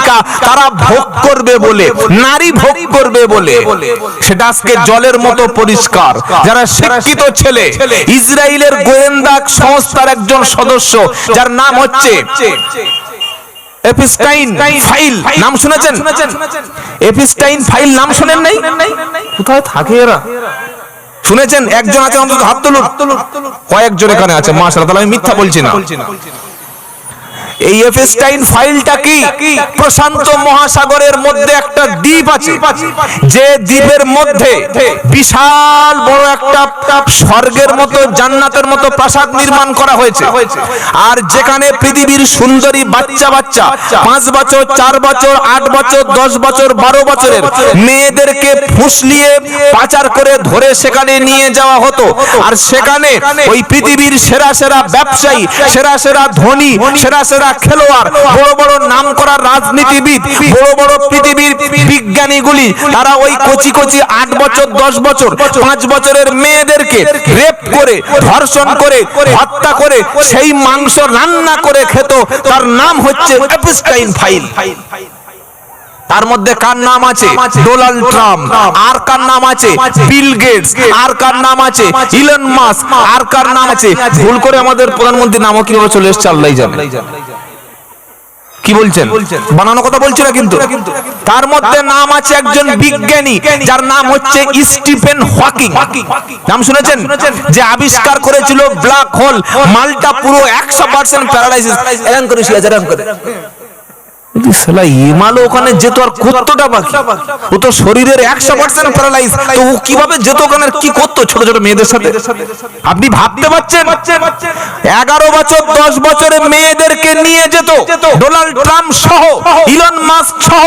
বালিকা তারা ভোগ করবে বলে, নারী ভোগ করবে বলে, সেটা আজকে জলের মতো পরিষ্কার। যারা শিক্ষিত ছেলে, ইসরায়েলের গোয়েন্দা সংস্থার একজন সদস্য যার নাম হচ্ছে এপস্টাইন ফাইল, নাম শুনেছেন? এপস্টাইন ফাইল নাম শুনেন নাই? কোথায় থাকে এরা? শুনেছেন? একজন আছে অন্তত, হাত তুলুন। কয়েকজন এখানে আছে, মাশাআল্লাহ, তাহলে আমি মিথ্যা বলছি না। এই এপস্টাইন ফাইলটা কি? প্রশান্ত মহাসাগরের মধ্যে একটা দ্বীপ আছে, যে দ্বীপের মধ্যে বিশাল বড় একটা স্বর্গের মতো, জান্নাতের মতো প্রাসাদ নির্মাণ করা হয়েছে। আর যেখানে পৃথিবীর সুন্দরী বাচ্চা 5 বছর, 4 বছর, 8 বছর, 10 বছর, 12 বছরের মেয়েদেরকে ফুসলিয়ে পাচার করে ধরে সেখানে নিয়ে যাওয়া হতো। আর সেখানে ওই পৃথিবীর সেরা সেরা ব্যবসায়ী, সেরা সেরা ধনী, সেরা সেরা খেলোয়াড়, বড় বড় নামকরা রাজনীতিবিদ, বড় বড় পৃথিবীর বিজ্ঞানীগুলি, তারা ওই কচি কচি 8 বছর, 10 বছর, 5 বছরের মেয়েদেরকে রেপ করে, ধর্ষণ করে, হত্যা করে সেই মাংস রান্না করে খেত। তার নাম হচ্ছে এপস্টাইন ফাইল। তার মধ্যে কার নাম আছে? Donald Trump. আর কার নাম আছে? Bill Gates. আর কার নাম আছে? Elon Musk. আর কার নাম আছে? ভুল করে আমাদের প্রধানমন্ত্রী নামও কিভাবে চলে এসেছে আল্লাহই জানে। কি বলছেন? বানানো কথা বলছি না কিন্তু। তার মধ্যে নাম আছে একজন বিজ্ঞানী যার নাম হচ্ছে স্টিফেন হকিং। নাম শুনেছেন? যে আবিষ্কার করেছিল ব্ল্যাক হোল। মালটা পুরো 100% প্যারালাইসিস, এরকম করে শুয়ে আছে, এরকম করে। ওখানে যেত আর কতটা বাকি, ও তো শরীরের 100% প্যারালাইজ, তো ও কিভাবে যেত ওখানে, কি করতো ছোট ছোট মেয়েদের সাথে? আপনি ভাবতে পারছেন? 11 বছর 10 বছরের মেয়েদেরকে নিয়ে যেত ডোনাল্ড ট্রাম্প সহ, ইলন মাস্ক সহ,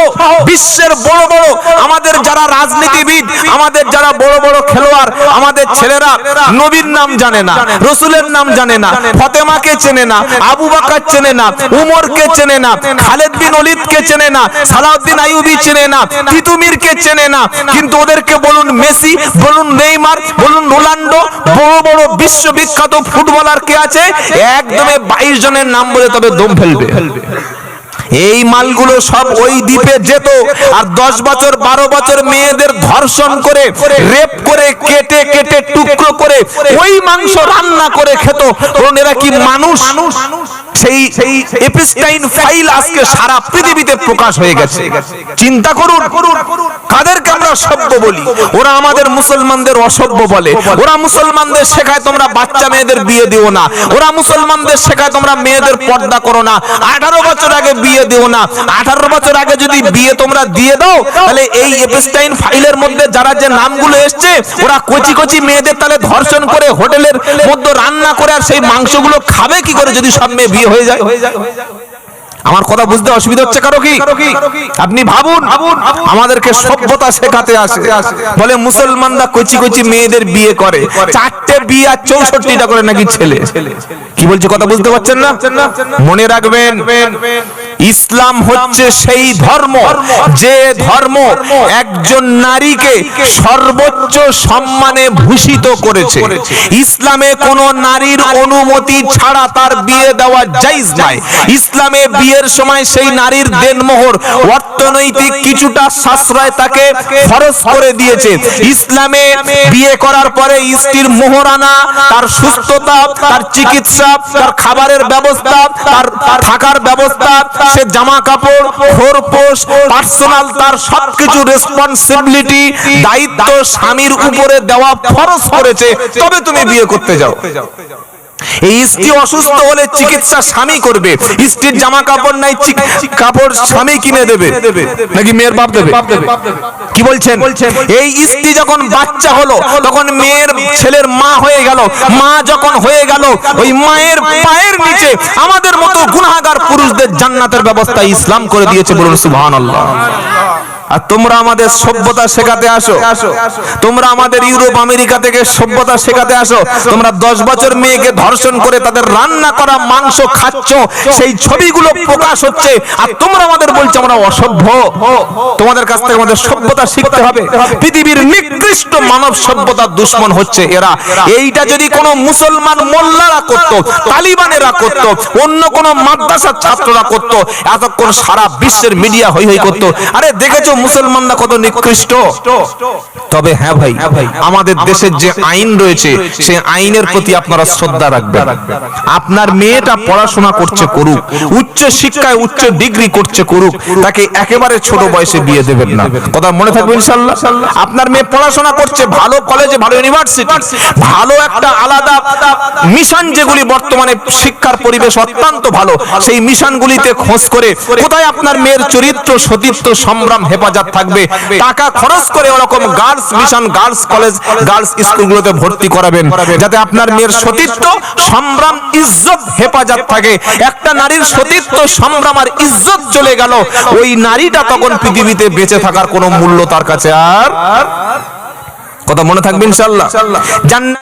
বিশ্বের বড় বড় আমাদের যারা রাজনীতিবিদ, আমাদের যারা বড় বড় খেলোয়াড়, আমাদের ছেলেরা নবীর নাম জানে না, রসুলের নাম জানে না, ফাতেমাকে চেনে না, আবু বকর চেনে না, উমরকে চেনে না, খালেদ বিন ওয়ালিদকে চেনে না, সালাউদ্দিন আইয়ুবী চেনে না, তিতুমিরকে চেনে না। কিন্তু ওদেরকে বলুন মেসি, বলুন নেইমার, বলুন রোনাল্ডো, বড় বড় বিশ্ববিখ্যাত ফুটবলার কে আছে, একদমে 22 জনের নাম বলে তবে দম ফেলবে। এই মালগুলো সব ওই দ্বীপে যেত আর 10 বছর 12 বছর মেয়েদের ধর্ষণ করে, রেপ করে, কেটে কেটে টুকরো করে ওই মাংস রান্না করে খেত। কারণ এরা কি মানুষ? সেই এপস্টাইন ফাইল আজকে সারা পৃথিবীতে প্রকাশ হয়ে গেছে। চিন্তা করুন, কাদেরকে আমরা সভ্য বলি? ওরা আমাদের মুসলমানদের অসভ্য বলে। ওরা মুসলমানদের শেখায় তোমরা বাচ্চা মেয়েদের বিয়ে দিও না। ওরা মুসলমানদের শেখায় তোমরা মেয়েদের পর্দা করো না। 18 বছর আগে বিয়ে দিও না। 18 বছর আগে যদি বিয়ে তোমরা দিয়ে দাও, তাহলে এই এপস্টাইন ফাইলের মধ্যে যারা যে নামগুলো এসছে, ওরা কচি কচি মেয়েদের তাহলে ধর্ষণ করে হোটেলের মধ্যে রান্না করে আর সেই মাংসগুলো খাবে কি করে যদি সব মেয়ে বিয়ে হয়ে যায়? আমার কথা বুঝতে অসুবিধা হচ্ছে কারো কি? আপনি ভাবুন, আমাদেরকে সভ্যতা শেখাতে আসে, বলে মুসলমানরা কচি কচি মেয়েদের বিয়ে করে, 4টে বিয়ে আর 64টা করে নাকি ছেলে। কি বলছে কথা বুঝতে পারছেন না? মনে রাখবেন, ইসলাম হচ্ছে সেই ধর্ম যে ধর্ম একজন নারীকে সর্বোচ্চ সম্মানে ভূষিত করেছে। ইসলামে কোন নারীর অনুমতি ছাড়া তার বিয়ে দেওয়া জায়েজ নয়। ইসলামে বিয়ের সময় সেই নারীর দেনমোহর, অর্থনৈতিক কিছুটা সাশ্রয় তাকে ফরজ করে দিয়েছে। ইসলামে বিয়ে করার পরে স্ত্রীর মোহরানা, তার সুস্থতা, তার চিকিৎসা, তার খাবারের ব্যবস্থা, তার থাকার ব্যবস্থা, সে জামা কাপড়, খোরপোশ, পার্সোনাল, তার সবকিছু রেসপন্সিবিলিটি, দায়িত্ব স্বামীর উপরে দেওয়া ফরজ করেছে। তবে তুমি বিয়ে করতে যাও। এই স্ত্রী অসুস্থ হলে চিকিৎসা স্বামী করবে। স্ত্রীর জামা কাপড় নাই, কাপড় স্বামী কিনে দেবে নাকি মেয়ের বাপ দেবে? কি বলছেন? এই স্ত্রী যখন বাচ্চা হলো তখন মেয়ের ছেলের মা হয়ে গেল। মা যখন হয়ে গেল, ওই মায়ের পায়ের নিচে আমাদের মতো গুনাহগার পুরুষদের জান্নাতের ব্যবস্থা ইসলাম করে দিয়েছে। বলুন সুবহানাল্লাহ। আর তোমরা আমাদের সভ্যতা শেখাতে আসো, তোমরা আমাদের ইউরোপ আমেরিকা থেকে সভ্যতা শেখাতে আসো। তোমরা 10 বছর মেয়েকে ধর্ষণ করে তাদের রান্না করা মাংস খাচ্ছ, সেই ছবিগুলো প্রকাশ হচ্ছে, আর তোমরা আমাদের বলছো আমরা অসভ্য। তোমাদের কাছ থেকে আমাদের সভ্যতা শিখতে হবে। পৃথিবীর নিকৃষ্ট মানব সভ্যতার দুশ্মন হচ্ছে এরা। এইটা যদি কোনো মুসলমান মোল্লারা করত, তালিবানেরা করত, অন্য কোন মাদ্রাসার ছাত্ররা করত, এতক্ষণ সারা বিশ্বের মিডিয়া হই হই করত, আরে দেখেছো মুসলমানরা কত নিকৃষ্ট। তবে হ্যাঁ ভাই, আমাদের দেশের যে আইন রয়েছে সেই আইনের প্রতি আপনারা শ্রদ্ধা রাখবেন। আপনার মেয়েটা পড়াশোনা করছে করুক, উচ্চ শিক্ষায় উচ্চ ডিগ্রি করছে করুক, তাকে একেবারে ছোট বয়সে বিয়ে দেবেন না। কথা মনে থাকবে ইনশাআল্লাহ। আপনার মেয়ে পড়াশোনা করছে ভালো কলেজে, ভালো ইউনিভার্সিটি, ভালো একটা আলাদা মিশন, যেগুলি বর্তমানে শিক্ষার পরিবেশ অত্যন্ত ভালো, সেই মিশনগুলিতে খোঁজ করে কোথায় আপনার মেয়ের চরিত্র সতীত্ব সংগ্রাম হেফাজত থাকবে, টাকা খরচ করে ওরকম girls mission, girls college, girls স্কুলগুলোতে ভর্তি করাবেন, যাতে আপনার মেয়ের সতীত্ব সংগ্রাম ইজ্জত হেফাজত থাকে। একটা নারীর সতীত্ব সংগ্রাম আর ইজ্জত চলে গেল, ওই নারীটা তখন পৃথিবীতে বেঁচে থাকার কোনো মূল্য তার কাছে আর। কথা মনে থাকবে ইনশাআল্লাহ। জান্নাত